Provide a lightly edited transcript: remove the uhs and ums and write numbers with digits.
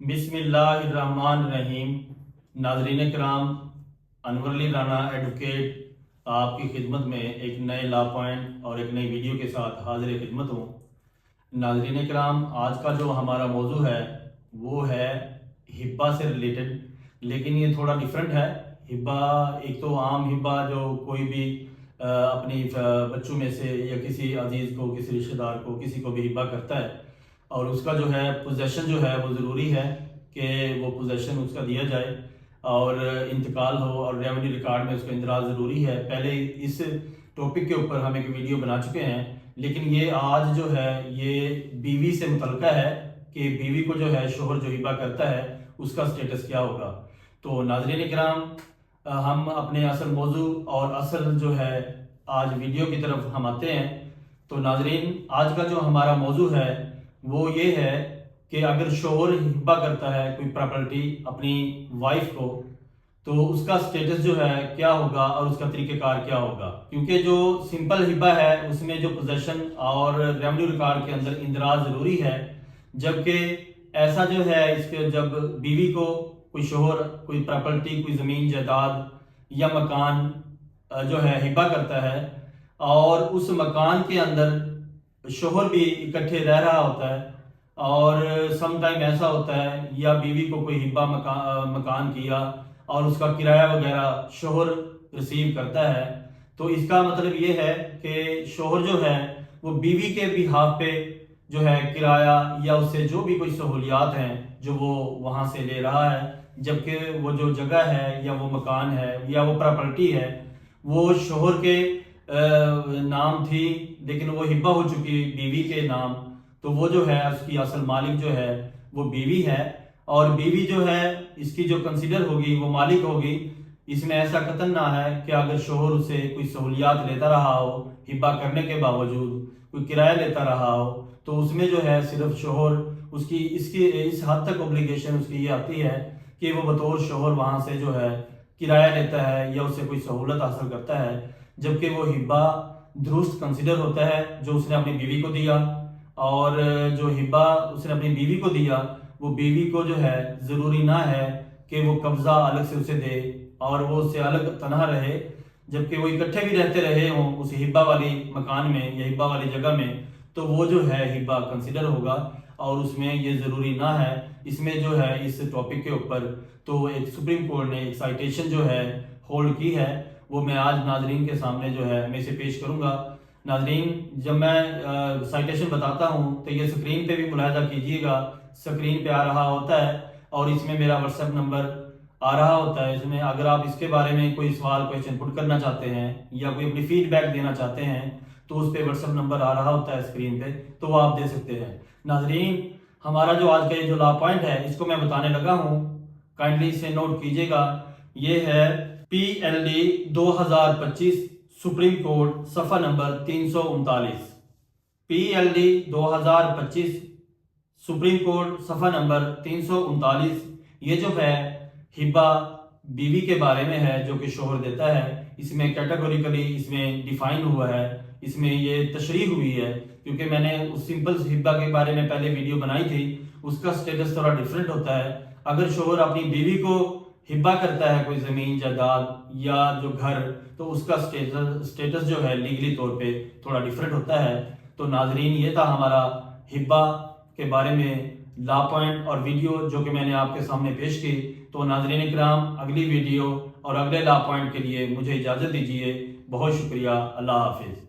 بسم اللہ الرحمن الرحیم۔ ناظرین کرام، انور علی رانا ایڈوکیٹ آپ کی خدمت میں ایک نئے لا پوائنٹ اور ایک نئی ویڈیو کے ساتھ حاضر خدمت ہوں۔ ناظرین کرام، آج کا جو ہمارا موضوع ہے وہ ہے ہبہ سے ریلیٹڈ، لیکن یہ تھوڑا ڈیفرنٹ ہے۔ ہبہ ایک تو عام ہبہ جو کوئی بھی اپنی بچوں میں سے یا کسی عزیز کو، کسی رشتہ دار کو، کسی کو بھی ہبہ کرتا ہے، اور اس کا جو ہے پوزیشن جو ہے وہ ضروری ہے کہ وہ پوزیشن اس کا دیا جائے اور انتقال ہو، اور ریونیو ریکارڈ میں اس کا اندراج ضروری ہے۔ پہلے اس ٹاپک کے اوپر ہم ایک ویڈیو بنا چکے ہیں، لیکن یہ آج جو ہے یہ بیوی سے متعلقہ ہے کہ بیوی کو جو ہے شوہر جو ہبہ کرتا ہے اس کا سٹیٹس کیا ہوگا۔ تو ناظرین کرام، ہم اپنے اصل موضوع اور اصل جو ہے آج ویڈیو کی طرف ہم آتے ہیں۔ تو ناظرین، آج کا جو ہمارا موضوع ہے وہ یہ ہے کہ اگر شوہر ہبہ کرتا ہے کوئی پراپرٹی اپنی وائف کو، تو اس کا سٹیٹس جو ہے کیا ہوگا اور اس کا طریقہ کار کیا ہوگا۔ کیونکہ جو سمپل ہبہ ہے اس میں جو پوزیشن اور ریونیو ریکارڈ کے اندر اندراج ضروری ہے، جبکہ ایسا جو ہے اس کے جب بیوی کو کوئی شوہر کوئی پراپرٹی، کوئی زمین جائیداد یا مکان جو ہے ہبہ کرتا ہے، اور اس مکان کے اندر شوہر بھی اکٹھے رہ رہا ہوتا ہے، اور سم ٹائم ایسا ہوتا ہے یا بیوی کو کوئی ہبہ مکان کیا اور اس کا کرایہ وغیرہ شوہر ریسیو کرتا ہے، تو اس کا مطلب یہ ہے کہ شوہر جو ہے وہ بیوی کے بہاف پہ جو ہے کرایہ یا اس سے جو بھی کوئی سہولیات ہیں جو وہ وہاں سے لے رہا ہے، جبکہ وہ جو جگہ ہے یا وہ مکان ہے یا وہ پراپرٹی ہے وہ شوہر کے نام تھی، لیکن وہ ہبہ ہو چکی بیوی کے نام، تو وہ جو ہے اس کی اصل مالک جو ہے وہ بیوی ہے، اور بیوی جو ہے اس کی جو کنسیڈر ہوگی وہ مالک ہوگی۔ اس میں ایسا قطعاً نہ ہے کہ اگر شوہر اسے کوئی سہولیات لیتا رہا ہو ہبہ کرنے کے باوجود، کوئی کرایہ لیتا رہا ہو، تو اس میں جو ہے صرف شوہر اس حد تک اوبلیگیشن اس کی یہ آتی ہے کہ وہ بطور شوہر وہاں سے جو ہے کرایہ لیتا ہے یا اس سے کوئی سہولت حاصل کرتا ہے، جبکہ وہ ہبہ درست کنسیڈر ہوتا ہے جو اس نے اپنی بیوی کو دیا، اور جو ہبہ اس نے اپنی بیوی کو دیا وہ بیوی کو جو ہے ضروری نہ ہے کہ وہ قبضہ الگ سے اسے دے اور وہ اس سے الگ تنہا رہے، جبکہ وہ اکٹھے بھی رہتے رہے ہوں اس ہبہ والی مکان میں یا ہبہ والی جگہ میں، تو وہ جو ہے ہبہ کنسیڈر ہوگا، اور اس میں یہ ضروری نہ ہے۔ اس میں جو ہے اس ٹاپک کے اوپر تو ایک سپریم کورٹ نے ایک سائٹیشن جو ہے ہولڈ کی ہے، وہ میں آج ناظرین کے سامنے جو ہے میں اسے پیش کروں گا۔ ناظرین، جب میں سائٹیشن بتاتا ہوں تو یہ سکرین پہ بھی ملاحظہ کیجئے گا، سکرین پہ آ رہا ہوتا ہے، اور اس میں میرا واٹس ایپ نمبر آ رہا ہوتا ہے۔ اس میں اگر آپ اس کے بارے میں کوئی سوال کویشچن پٹ کرنا چاہتے ہیں یا کوئی اپنی فیڈ بیک دینا چاہتے ہیں تو اس پہ واٹس ایپ نمبر آ رہا ہوتا ہے اسکرین پہ، تو وہ آپ دے سکتے ہیں۔ ناظرین، ہمارا جو آج کا یہ جو لا پوائنٹ ہے اس کو میں بتانے لگا ہوں، کائنڈلی اسے نوٹ کیجئے گا۔ یہ ہے P L D 2025 supreme court صفحہ number 339۔ P L D 2025 supreme court صفحہ نمبر 339، یہ جو ہے ہبہ بیوی کے بارے میں ہے جو کہ شوہر دیتا ہے۔ اس میں کیٹیگوریکلی اس میں ڈیفائن ہوا ہے، اس میں یہ تشریح ہوئی ہے، کیونکہ میں نے اس سمپل ہبہ کے بارے میں پہلے ویڈیو بنائی تھی، اس کا سٹیٹس تھوڑا ڈیفرنٹ ہوتا ہے۔ اگر شوہر اپنی بیوی کو ہبہ کرتا ہے کوئی زمین جائیداد یا جو گھر، تو اس کا سٹیٹس جو ہے لیگلی طور پہ تھوڑا ڈیفرنٹ ہوتا ہے۔ تو ناظرین، یہ تھا ہمارا ہبہ کے بارے میں لا پوائنٹ اور ویڈیو جو کہ میں نے آپ کے سامنے پیش کی۔ تو ناظرین اکرام، اگلی ویڈیو اور اگلے لا پوائنٹ کے لیے مجھے اجازت دیجیے۔ بہت شکریہ، اللہ حافظ۔